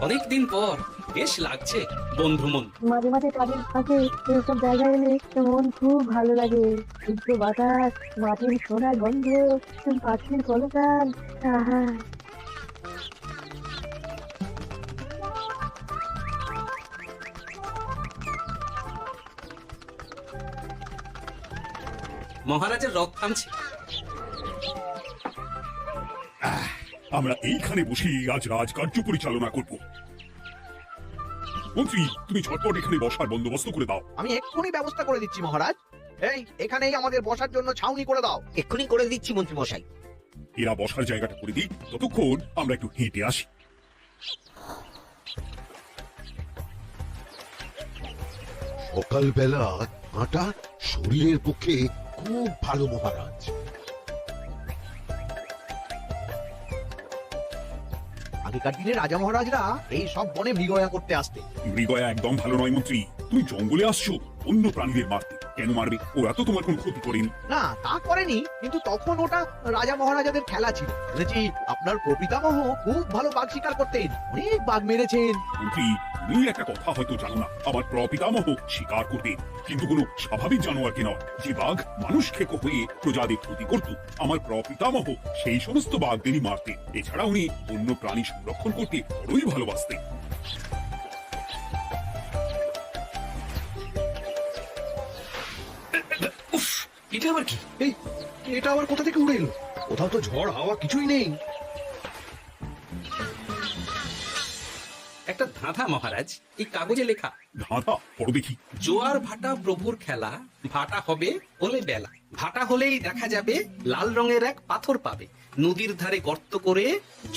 অনেকদিন পর বেশ লাগছে বন্ধু মন। মাঝে মাঝে কাজের ফাঁকে এসব জায়গায় এলে মন খুব ভালো লাগে। শুদ্ধ বাতাস, মাটির সোনার গন্ধ, পাখির কলতান, আহা। মহারাজের রথ থামছে। আমরা এইখানে বসে আজ রাজকার্য পরিচালনা করব। মন্ত্রী, তুমি ঝটপট এখানে বসার বন্দোবস্ত করে দাও। আমি এক্ষুনি ব্যবস্থা করে দিচ্ছি মহারাজ। এই এখানেই আমাদের বসার জন্য ছাউনি করে দাও। এক্ষুনি করে দিচ্ছি মন্ত্রী মশাই। এরা বসার জায়গাটা করে দিই, ততক্ষণ আমরা একটু হেঁটে আসি। সকালবেলা হাঁটা শরীরের পক্ষে খুব ভালো মহারাজ। আগেকার দিনে রাজা মহারাজরা এই সব বনে মৃগয়া করতে আসতে। মৃগয়া একদম ভালো নয় মন্ত্রী। তুমি জঙ্গলে আসছো অন্য প্রাণীদের মারতে। কেন মারবে? ওরা তো তোমার কোনো ক্ষতি করেনি। না, তা করেনি, কিন্তু তখন ওটা রাজা মহারাজাদের খেলা ছিল। শুনেছি আপনার প্রপিতামহ খুব ভালো বাঘ শিকার করতেন, অনেক বাঘ মেরেছেন। মন্ত্রী, তুমি একটা কথা হয়তো জানো না। আমার প্রপিতামহ শিকার করতে, কিন্তু কোনো স্বাভাবিক জানোয়ারকে নয়। যে বাঘ মানুষ খেকো হয়ে প্রজাদের ক্ষতি করত, আমার প্রপিতামহ সেই সমস্ত বাঘদেরই মারতেন। এছাড়া উনি অন্য প্রাণী সংরক্ষণ করতে বড়ই ভালোবাসতেন। উফ, এটা আবার কি? এই এটা আবার কোথা থেকে উড়ে এলো? কোথাও তো ঝড় হাওয়া কিছুই নেই। একটা ধাঁধা মহারাজ, এই কাগজে লেখা। ধাঁধা পড়ো দেখি। জোয়ার ভাটা প্রভুর খেলা, ভাটা হবে হলে বেলা। ভাটা হলেই দেখা যাবে লাল রঙের এক পাথর পাবে। নদীর ধারে গর্ত করে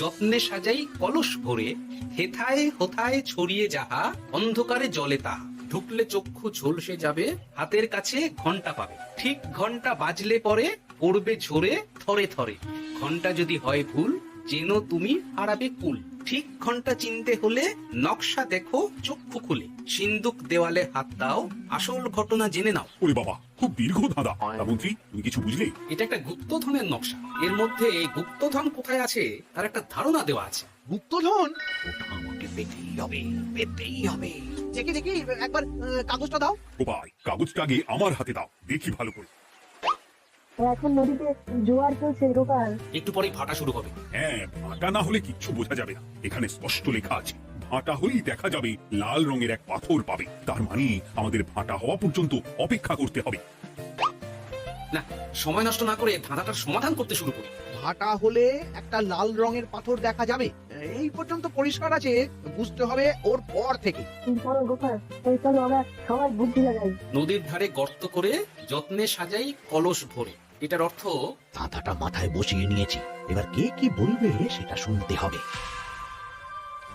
যত্নে সাজাই কলস ভরে। হেথায় হোথায় ছড়িয়ে যাহা, অন্ধকারে জলে তাহা। ঢুকলে চক্ষু ঝলসে যাবে, হাতের কাছে ঘন্টা পাবে। ঠিক ঘন্টা বাজলে পরে পড়বে ঝরে থরে থরে। ঘন্টা যদি হয় ভুল, যেন তুমি হারাবে কুল। ঠিক ঘন্টা চিনতে হলে নকশা দেখো চক্ষু খুলে। সিন্দুক দেওয়ালে হাত দাও, আসল ঘটনা জেনে নাও। ওরে বাবা, খুব দীর্ঘ ধাঁধা। তা মন্ত্রী, তুমি কিছু বুঝলে? এটা একটা গুপ্তধনের নকশা। এর মধ্যে এই গুপ্তধন কোথায় আছে তার একটা ধারণা দেওয়া আছে। গুপ্তধন? ওটা আমাকে পেতেই হবে, পেতেই হবে। দেখি দেখি একবার কাগজটা দাও। ও ভাই, কাগজটা আগে আমার হাতে দাও, দেখি ভালো করে। এখন নদীতে জোয়ার চলছে গোপাল। একটু পরেই ভাটা শুরু হবে। হ্যাঁ, ভাটা না হলে কিচ্ছু বোঝা যাবে না। এখানে স্পষ্ট লেখা আছে, ভাটা হলেই দেখা যাবে লাল রঙের এক পাথর পাবে। তার মানে আমাদের ভাটা হওয়া পর্যন্ত অপেক্ষা করতে হবে। না, সময় নষ্ট না করে ধাঁধাটার সমাধান করতে শুরু করি। ভাটা হলে একটা লাল রঙের পাথর দেখা যাবে, এই পর্যন্ত পরিষ্কার আছে। বুঝতে হবে ওর পর থেকে। চলো গোপাল, এই চলো আমরা সবাই বুদ্ধি লাগাই। নদীর ধারে গর্ত করে যত্নে সাজাই কলস ভরে। এটার অর্থ, ধাঁধাটা মাথায় বসিয়ে নিয়েছি, এবার কে কি বলবে সেটা শুনতে হবে।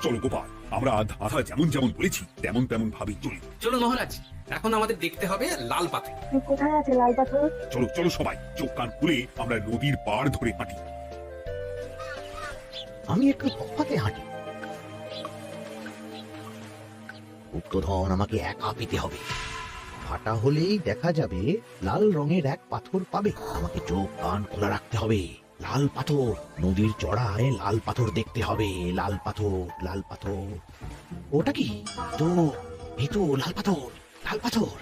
চলো গোপাল, আমরা ধাঁধা যেমন যেমন বলেছি তেমন তেমন ভাবেই চলি। চলো মহারাজ, এখন আমাদের দেখতে হবে লাল পাথর। কোথায় আছে লাল পাথর? চলো চলো সবাই, চোখ কান খুলে আমরা নদীর পাড় ধরে হাঁটি। আমি একটু তফাতে হাঁটি। গুপ্তধন আমাকে একা পেতে হবে। ভাটা হলেই দেখা যাবে লাল রঙের এক পাথর পাবে। আমাকে চোখ কান খোলা রাখতে হবে। লাল পাথর, নদীর চড়ায় লাল পাথর দেখতে হবে। লাল পাথর, লাল পাথর। ওটা কি? তো এই তো লাল পাথর, লাল পাথর।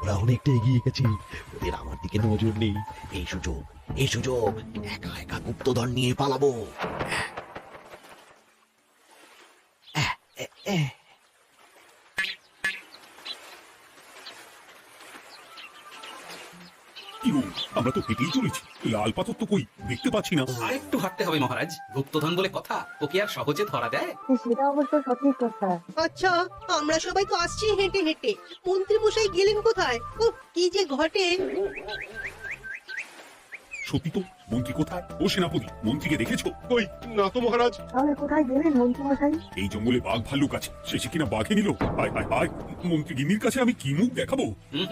ওরা অনেকটা এগিয়ে গেছে, ওদের আমার দিকে নজর নেই। এই সুযোগ, এই সুযোগ, একা একা গুপ্তধন নিয়ে পালাবো। কি গো, আমরা তো হেঁটেই চলেছি, লাল পাথর তো কই দেখতে পাচ্ছি না। আর একটু হাঁটতে হবে মহারাজ। গুপ্তধন বলে কথা, ওকে আর সহজে ধরা দেয়? সেটা অবশ্য সঠিক কথা। আচ্ছা, আমরা সবাই তো আসছি হেঁটে হেঁটে, মন্ত্রী মশাই গেলেন কোথায়? ও কি যে ঘটে! সত্যি তো, মন্ত্রী কোথায়? ও সেনাপতি, মন্ত্রীকে দেখেছো? ওই না তো মহারাজ। তাহলে কোথায় গেলেন মন্ত্রী মশাই? এই জঙ্গলে বাঘ ভাল্লুক আছে, শেষে কিনা বাঘে নিল। হায় হায় হায়, মন্ত্রী গিন্নির কাছে আমি কি মুখ দেখাবো? হুম,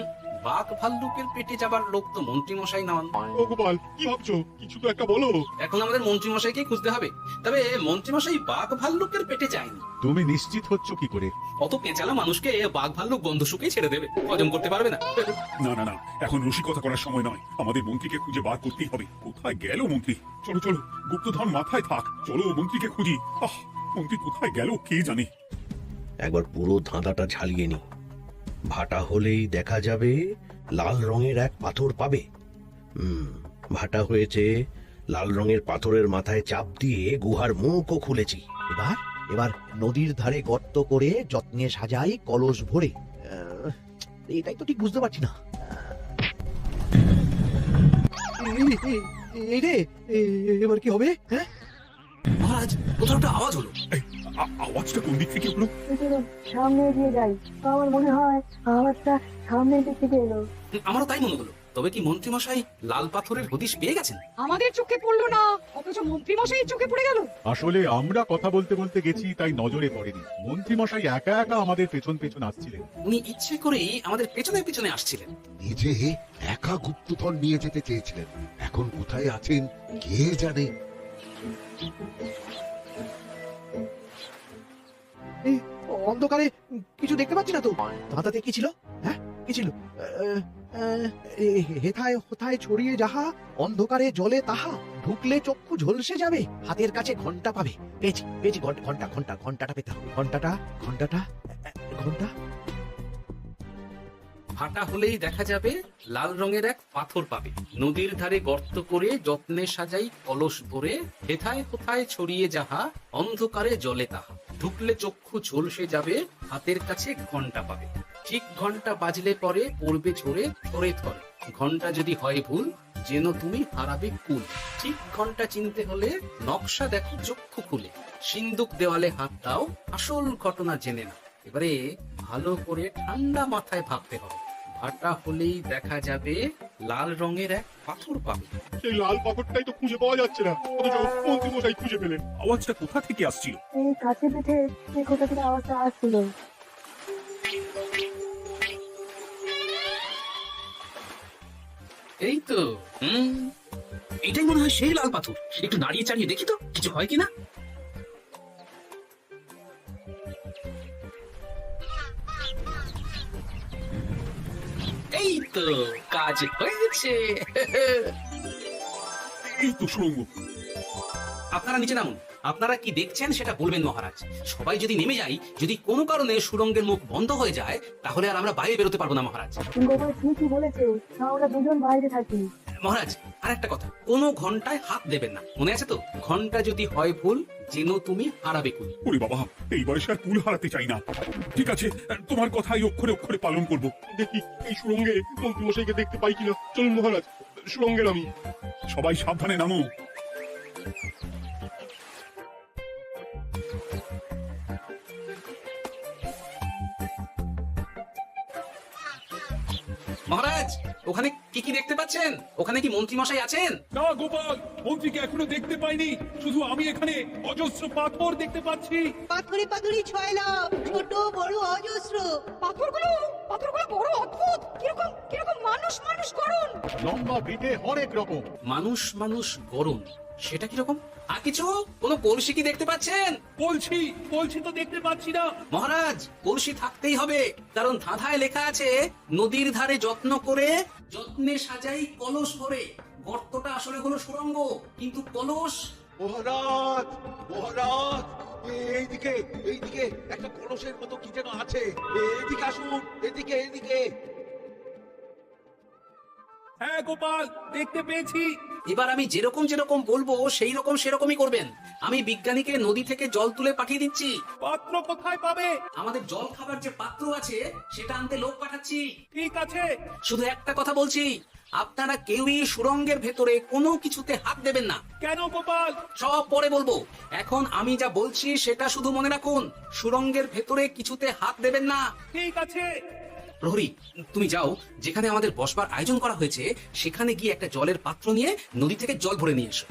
বাঘ ভাল্লুকের পেটে যাবার লোক তো মন্ত্রী মশাই নন। ও গোপাল, কি ভাবছো? কিছু তো একটা বলো। এখন আমাদের মন্ত্রী মশাইকে খুঁজতে হবে। তবে মন্ত্রী মশাই বাঘ ভাল্লুকের পেটে যায়নি। তুমি নিশ্চিত হচ্ছ কি করে? অত পেঁচালা মানুষকে বাঘ ভাল্লুক গন্ধ শুকেই ছেড়ে দেবে, হজম করতে পারবে না। না না না, এখন রসিকতা করার সময় নয়। আমাদের মন্ত্রীকে খুঁজে বার করতেই হবে। কোথায় গেল মন্ত্রী? চলো চলো, গুপ্তধন মাথায় থাক, চলো মন্ত্রীকে খুঁজি। মন্ত্রী কোথায় গেল কে জানে। একবার পুরো ধাঁধাটা ঝালিয়ে নি। ভাটা হলেই দেখা যাবে লাল রঙের এক পাথর পাবে। ভাটা হয়েছে, লাল রঙের পাথরের মাথায় চাপ দিয়ে গুহার মুখও খুলেছি। এবার এবার নদীর ধারে গর্ত করে যত্নে সাজাই কলস ভরে। এটাই তো ঠিক বুঝতে পারছি না। এই রে, এবার কি হবে? হ্যাঁ, মহারাজ, কোথাও একটা আওয়াজ হলো। আওয়াজটা কোন দিক থেকে হলো? চলুন সামনে এগিয়ে যাই, আমার মনে হয় আওয়াজটা সামনের দিক থেকে এলো। আমারও তাই মনে হলো। তবে কি মন্ত্রী মশাই লাল পাথরের হদিশ পেয়ে গেছেন? আমাদের চোখে পড়লো না, অথচ মন্ত্রী মশাই চোখে পড়ে গেল। আসলে আমরা কথা বলতে বলতে গেছি, তাই নজরে পড়েনি। মন্ত্রী মশাই একা একা আমাদের পেছন পেছন আসছিলেন। উনি ইচ্ছে করেই আমাদের পেছনে পেছনে আসছিলেন। নিজে একা গুপ্তধন নিয়ে যেতে চেয়েছিলেন, এখন কোথায় আছেন কে জানে। অন্ধকারে কিছু দেখতে পাচ্ছি না তো। ধাঁধাতে কি ছিল? হ্যাঁ, কি ছিল? হেথায় হোথায় ছড়িয়ে যাহা, অন্ধকারে জলে তাহা, ঢুকলে চক্ষু ঝলসে যাবে, হাতের কাছে ঘন্টা পাবে। পেয়েছি পেয়েছি, ঘন্টা ঘন্টা ঘন্টাটা পেতে হবে। ঘন্টাটা ঘন্টাটা ঘন্টা। ভাটা হলেই দেখা যাবে লাল রঙের এক পাথর পাবে, নদীর ধারে গর্ত করে যত্নে সাজাই কলস ভরে, হেথায় কোথায় ছড়িয়ে যাহা, অন্ধকারে জলে তাহা, ঢুকলে চক্ষু ঝলসে যাবে, হাতের কাছে ঘন্টা পাবে। ঠিক ঘন্টা বাজলে পরে পড়বে ঝরে থরে থরে, ঘন্টা যদি হয় ভুল যেন তুমি হারাবে কুল। ঠিক ঘন্টা চিনতে হলে নকশা দেখো চক্ষু খুলে, সিন্দুক দেওয়ালে হাত দাও, আসল ঘটনা জেনে না। এবারে ভালো করে ঠান্ডা মাথায় ভাবতে হবে। ভাটা হলেই দেখা যাবে লাল রঙের এক পাথর পাবে। সেই লাল পাথরটাই তো খুঁজে পাওয়া যাচ্ছে না, অথচ মন্ত্রী মশাই খুঁজে পেলেন। আওয়াজটা কোথা থেকে আসছিল? এই কাছে পিঠে কোথা থেকে আওয়াজটা আসছিল। এই তো, এটাই মনে হয় সেই লাল পাথর। একটু নাড়িয়ে চাড়িয়ে দেখি তো কিছু হয় কিনা। এই তো, কাজ হয়েছে। এই তো সুড়ঙ্গ। আপনারা নিচে নামুন। আপনারা কি দেখছেন সেটা বলবেন মহারাজ। সবাই যদি নেমে যাই, যদি কোনো কারণে সুড়ঙ্গের মুখ বন্ধ হয়ে যায়, তাহলে আর আমরা বাইরে বেরোতে পারবো না মহারাজ। গোপাল ঠিকই বলেছে, আমরা দুজন বাইরে থাকি। মহারাজ, আর একটা কথা, কোনো ঘন্টায় হাত দেবেন না, মনে আছে তো? ঘন্টা যদি হয় ভুল যেন তুমি হারাবে কুল। ওরে বাবা, এই বয়সে আর কুল হারাতে চাই না। ঠিক আছে, তোমার কথাই অক্ষরে অক্ষরে পালন করব। দেখি এই সুড়ঙ্গে মন্ত্রী মশাইকে দেখতে পাই কিনা। চলুন মহারাজ, সুড়ঙ্গে নামি। সবাই সাবধানে নামো। মহারাজ, ওখানে কি কি দেখতে পাচ্ছেন? ওখানে কি মন্ত্রী মশাই আছেন? না গোপাল, মন্ত্রীকে এখনো দেখতে পাইনি। শুধু আমি এখানে অজস্র পাথর দেখতে পাচ্ছি। পাথরে পাথরে ছয়লা, ছোট বড় অজস্র। পাথরগুলো বড় অদ্ভুত, কিরকম কিরকম মানুষ মানুষ করুন। লম্বা পিঠে অনেক রকম। মানুষ মানুষ গরম, সেটা কিরকম? আর কিছু? কোনো কলসি কি দেখতে পাচ্ছেন? বলছি তো দেখতে পাচ্ছি না। মহারাজ, কলসি থাকতেই হবে, কারণ ধাঁধায় লেখা আছে নদীর ধারে যত্ন করে যত্নে সাজাই কলস ভরে। গর্তটা আসলে হলো সুড়ঙ্গ, কিন্তু কলস। মহারাজ, মহারাজ, এইদিকে এইদিকে একটা কলসের মতো কি যেন আছে। এদিকে আসুন, এদিকে এদিকে। হ্যাঁ গোপাল, দেখতে পেয়েছি। এবার আমি যেরকম যেরকম বলবো সেই রকম সেরকমই করবেন। আমি বিজ্ঞানীকে নদী থেকে জল তুলে পাঠিয়ে দিচ্ছি। পাত্র কোথায় পাবে? আমাদের জল খাবার যে পাত্র আছে সেটা আনতে লোক পাঠাচ্ছি। ঠিক আছে। শুধু একটা কথা বলছি, আপনারা কেউই সুড়ঙ্গের ভেতরে কোনো কিছুতে হাত দেবেন না। কেন গোপাল? সব পরে বলবো, এখন আমি যা বলছি সেটা শুধু মনে রাখুন। সুড়ঙ্গের ভেতরে কিছুতে হাত দেবেন না। ঠিক আছে। প্রহরী, তুমি যাও, যেখানে আমাদের বসবার আয়োজন করা হয়েছে সেখানে গিয়ে একটা জলের পাত্র নিয়ে নদী থেকে জল ভরে নিয়ে এসো।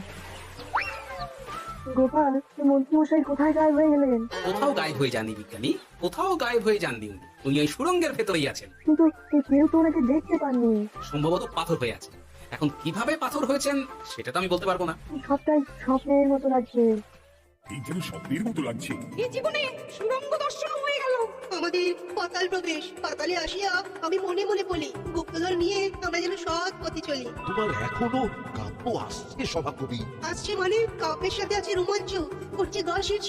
গোপাল মন্ত্রীমশাই কোথায় গায়েব হয়ে গেলেন? কোথাও গায়েব হয়ে যাননি বিজ্ঞানী, কোথাও গায়েব হয়ে যাননি উনি। উনি ওই সুড়ঙ্গের ভেতরেই আছেন। কিন্তু কেউ তো ওনাকে দেখতে পাননি। সম্ভবত পাথর হয়ে আছে। এখন কিভাবে পাথর হয়েছেন সেটা তো আমি বলতে পারবো না। সবটাই স্বপ্নের মতো লাগছে। এই যেন স্বপ্নের মতো লাগছে। এই জীবনে সুরঙ্গ দর্শন হয়ে গেল। আমাদের পাতাল প্রবেশ, পাতালে আসিয়া আমি মনে মনে বলি গুপ্তধন নিয়ে আমরা যেন সৎ পথে চলি। তোমার এখনো কাব্য আসছে সভাকবি। আসছে মানে কাপের সাথে আছে রোমাঞ্চ, করছে গা শীত,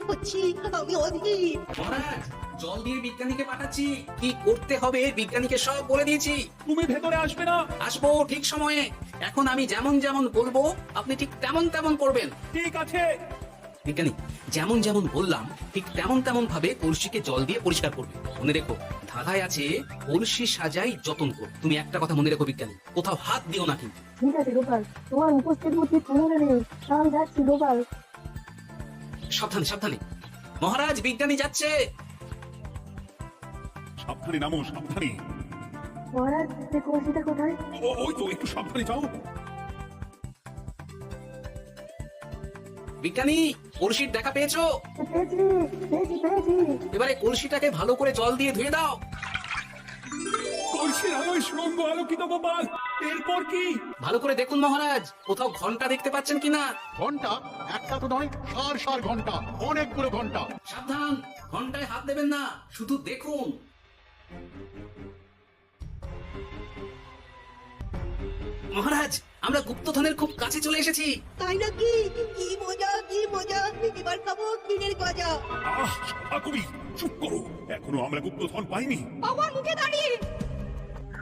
হচ্ছি আমি অধীর। মহারাজ, জল দিয়ে বিজ্ঞানীকে পাঠাচ্ছি। কি করতে হবে বিজ্ঞানীকে সব বলে দিয়েছি। তুমি ভেতরে আসবে না? আসবো ঠিক সময়ে। এখন আমি যেমন যেমন বলবো আপনি ঠিক তেমন তেমন করবেন। ঠিক আছে। বিজ্ঞানী, যেমন যেমন বললাম ঠিক তেমন তেমন ভাবে কলসিকে জল দিয়ে পরিষ্কার করবে। মনে রেখো, ধাঁধায় আছে কলসি সাজাই যতন কর। তুমি একটা কথা মনে রেখো বিজ্ঞানী, কোথাও হাত দিও না কিন্তু। ঠিক আছে গোপাল, তোমার উপস্থিত বুদ্ধি প্রয়োজনে নেই। আমি যাচ্ছি গোপাল। সাবধানে সাবধানে। মহারাজ, বিজ্ঞানী যাচ্ছে। সাবধানে নামো, সাবধানে। মহারাজ, এই কলসিটা কোথায়? ওই তো, একটু সাবধানে যাও। বিজ্ঞানী, কলসির দেখা পেয়েছো? পেয়েছি পেয়েছি পেয়েছি। এবারে কলসিটাকে ভালো করে জল দিয়ে ধুয়ে দাও। কলসির আলোয় সুড়ঙ্গ আলোকিত গোপাল। এরপর কি? ভালো করে দেখুন মহারাজ, কোথাও ঘন্টা দেখতে পাচ্ছেন কিনা। ঘন্টা একটা তো নয়, সার সার ঘন্টা, অনেকগুলো ঘন্টা। সাবধান, ঘন্টায় হাত দেবেন না, শুধু দেখুন। মহারাজ, আমরা গুপ্তধনের খুব কাছে চলে এসেছি। তাই নাকি? কি মজা কি মজা, এবার খাবো কিনের গজা। সভাকবি চুপ করো, এখনো আমরা গুপ্তধন পাইনি। আমার মুখে দাঁড়িয়ে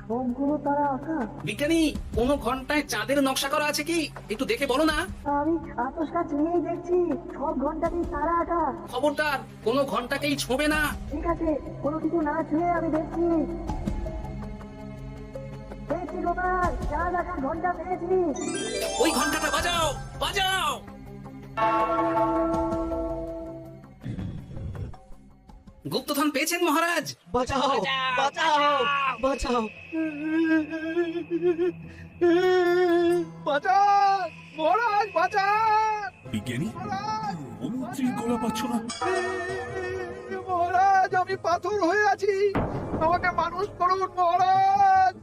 সবগুলো তারা আঁকা। বিজ্ঞানী, কোন ঘন্টায় চাঁদের নকশা করা আছে কি? একটু দেখে বলো না। আমি আতস কাজ নিয়েই দেখছি, সব ঘন্টাতেই তারা আঁকা। খবরদার, কোনো ঘন্টাকেই ছোঁবে না। ঠিক আছে, কোনো কিছু না ছুঁয়ে আমি দেখছি। পেয়েছি গোপাল, চাঁদ আঁকার ঘন্টা পেয়েছি। ওই ঘন্টাটা বাজাও, বাজাও। গুপ্তধন পেয়েছেন মহারাজ? বাঁচাও বাঁচাও বাঁচাও বাঁচান মহারাজ, বাঁচান বিজ্ঞানী, মন্ত্রী গলা পাচ্ছ না? মহারাজ, আমি পাথর হয়ে আছি, আমাকে মানুষ করুন মহারাজ।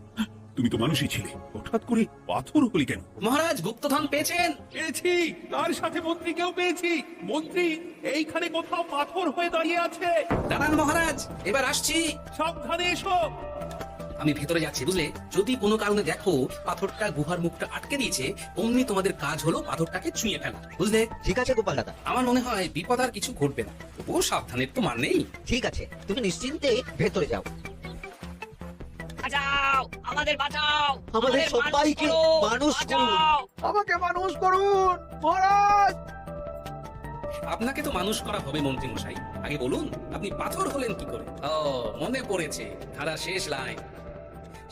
তুমি তো মানুষই ছিলে, হঠাৎ করে পাথর হলি কেন? মহারাজ, গুপ্তধন পেয়েছেন? পেয়েছি, তার সাথে মন্ত্রীকেও পেয়েছি। মন্ত্রী এইখানে কোথাও পাথর হয়ে দাঁড়িয়ে আছে। দাঁড়ান মহারাজ, এবার আসছি। সাবধানে এসো। আমি ভেতরে যাচ্ছি, বুঝলে? যদি কোনো কারণে দেখো পাথরটা গুহার মুখটা আটকে দিয়েছে, অমনি তোমাদের কাজ হলো পাথরটাকে ছুঁয়ে ফেলা, বুঝলে? ঠিক আছে গোপাল দাদা, আমার মনে হয় বিপদ আর কিছু ঘটবে না। তবুও সাবধানের তো মান নেই। ঠিক আছে, তুমি নিশ্চিন্তে ভেতরে যাও। বাঁচাও, আমাদের বাঁচাও, আমাদের সবাইকে মানুষ করুন। আমাকে মানুষ করুন মহারাজ। আপনাকে তো মানুষ করা হবে মন্ত্রী মশাই। আগে বলুন, আপনি পাথর হলেন কি করে? ও, মনে পড়েছে, ধারা শেষ লাইন।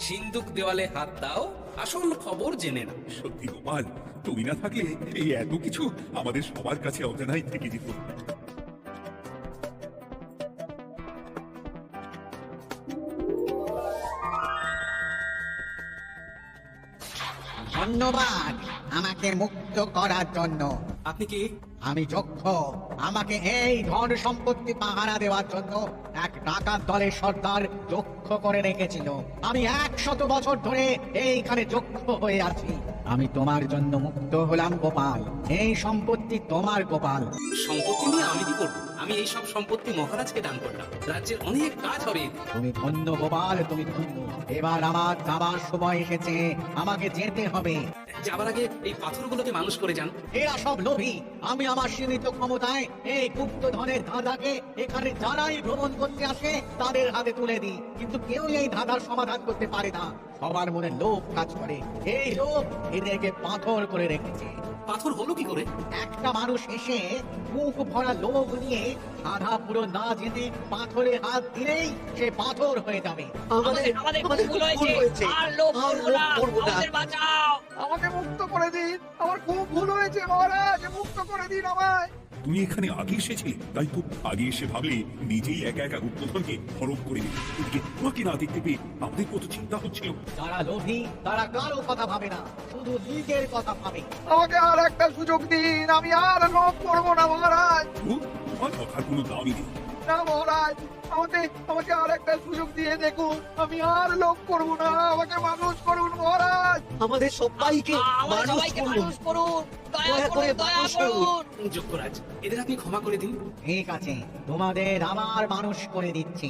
সিন্দুক দেওয়ালে হাত দাও, আসল খবর জেনে নাও। সত্যি গোপাল, তুমি না থাকলে এই এত কিছু আমাদের সবার কাছে অজানাই থেকে যেত। ধন্যবাদ আমাকে মুক্ত করার জন্য। আপনি কি? আমি যক্ষ। আমাকে এই ধন সম্পত্তি পাহারা দেওয়ার জন্য এক ডাকাত দলের সর্দার যক্ষ করে রেখেছিল। আমি 100 বছর ধরে এইখানে যক্ষ হয়ে আছি। আমি তোমার জন্য মুক্ত হলাম গোপাল। এই সম্পত্তি তোমার গোপাল। সম্পত্তি নিয়ে আমি কি করবো? আমি এই সব সম্পত্তি মহারাজকে দান করলাম, রাজ্যের অনেক কাজ হবে। তুমি ধন্য গোপাল, তুমি ধন্য। এবার আমার যাবার সময় এসেছে, আমাকে যেতে হবে। যাবার আগে এই পাথরগুলোকে মানুষ করে যান। এরা সব লোভী। আমি আমার সীমিত ক্ষমতায় এই গুপ্ত ধনের ধাঁধাকে এখানে যারাই ভ্রমণ করতে আসে তাদের হাতে তুলে দিই, কিন্তু কেউ এই ধাঁধার সমাধান করতে পারে না। সবার মনে লোভ কাজ করে। এই লোভ এদেরকে পাথর করে রেখেছে। পাথর হলো কি করে? একটা মানুষ এসে মুখ ভরা লোভ নিয়ে ধাঁধা পুরো না জেনে পাথরে হাত দিলেই সে পাথর হয়ে যাবে। আমাদের ভুল হয়েছে, আর লোভ করবো না, আমাদের বাঁচাও। আমাকে মুক্ত করে দিন, আমার খুব ভুল হয়েছে মহারাজ, মুক্ত করে দিন আমায়। তুমি এখানে আগে এসেছিলে, তাই তো আগে এসে ভাবলে নিজেই একা একা গুপ্তধনকে হরপ করে নেবে। এদিকে তোমাকে না দেখতে পেয়ে আমাদের কত চিন্তা হচ্ছিল। যারা লোভী তারা কারো কথা ভাবে না, শুধু নিজের কথা ভাবে। আমাকে আর একটা সুযোগ দিন, আমি আর লোভ করবো না মহারাজ। তোমার কথার কোনো দামই নেই। না মহারাজ, আমাকে আর একটা সুযোগ দিয়ে দেখুন, আমি আর লোভ করবো না, আমাকে মানুষ করুন মহারাজ। আমাদের সবাইকে মানুষ করুন, দয়া করে মানুষ করুন। যজ্ঞরাজ, এদের আপনি ক্ষমা করে দিন। ঠিক আছে, তোমাদের আমার মানুষ করে দিচ্ছি।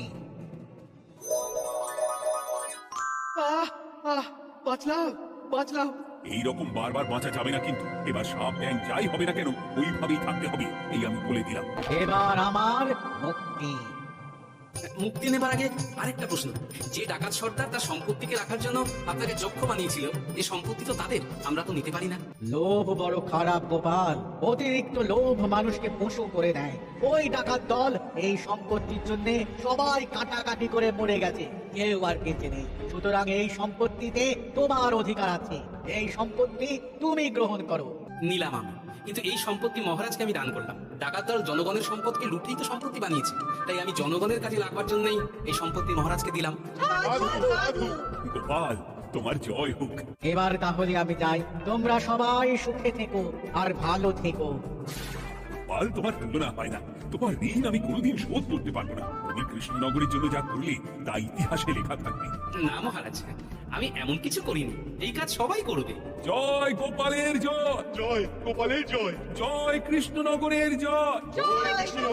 বাঁচলাম। এইরকম বারবার বাঁচা যাবে না কিন্তু। এবার সাপ ব্যাং যাই হবে না কেন ওইভাবেই থাকতে হবে, এই আমি বলে দিলাম। এবার আমার মুক্তি। মুক্তি নেবার আগে আরেকটা প্রশ্ন, যে ডাকাত সর্দার তার সম্পত্তিকে রাখার জন্য আপনাকে যক্ষ বানিয়েছিল, এই সম্পত্তি তো তাদের, আমরা তো নিতে পারি না। লোভ বড় খারাপ গোপাল, অতিরিক্ত লোভ মানুষকে পশু করে দেয়। ওই ডাকাত দল এই সম্পত্তির জন্য সবাই কাটাকাটি করে মরে গেছে, কেউ আর বেঁচে নেই। সুতরাং এই সম্পত্তিতে তোমার অধিকার আছে, এই সম্পত্তি তুমি গ্রহণ করো। নিলাম আমি, কিন্তু এই সম্পত্তি মহারাজকে আমি দান করলাম। ডাকাত দল জনগণের সম্পদকে লুটেই তো সম্পত্তি বানিয়েছে, তাই আমি জনগণের কাজে লাগবার জন্যই এই সম্পত্তি মহারাজকে দিলাম। গোপাল, তোমার জয় হোক। এবার তাহলে আমি যাই, তোমরা সবাই সুখে থেকো আর ভালো থেকো। গোপাল, তোমার তুলনা হয় না। তোমার ঋণ আমি কোনোদিন শোধ করতে পারবো না। তুমি কৃষ্ণনগরের জন্য যা করলে তা ইতিহাসে লেখা থাকবে। না মহারাজ, আমি এমন কিছু করিনি, এই কাজ সবাই করবে। জয় গোপালের জয়, জয় গোপালের জয়। জয় কৃষ্ণনগরের জয়। জয় কৃষ্ণ।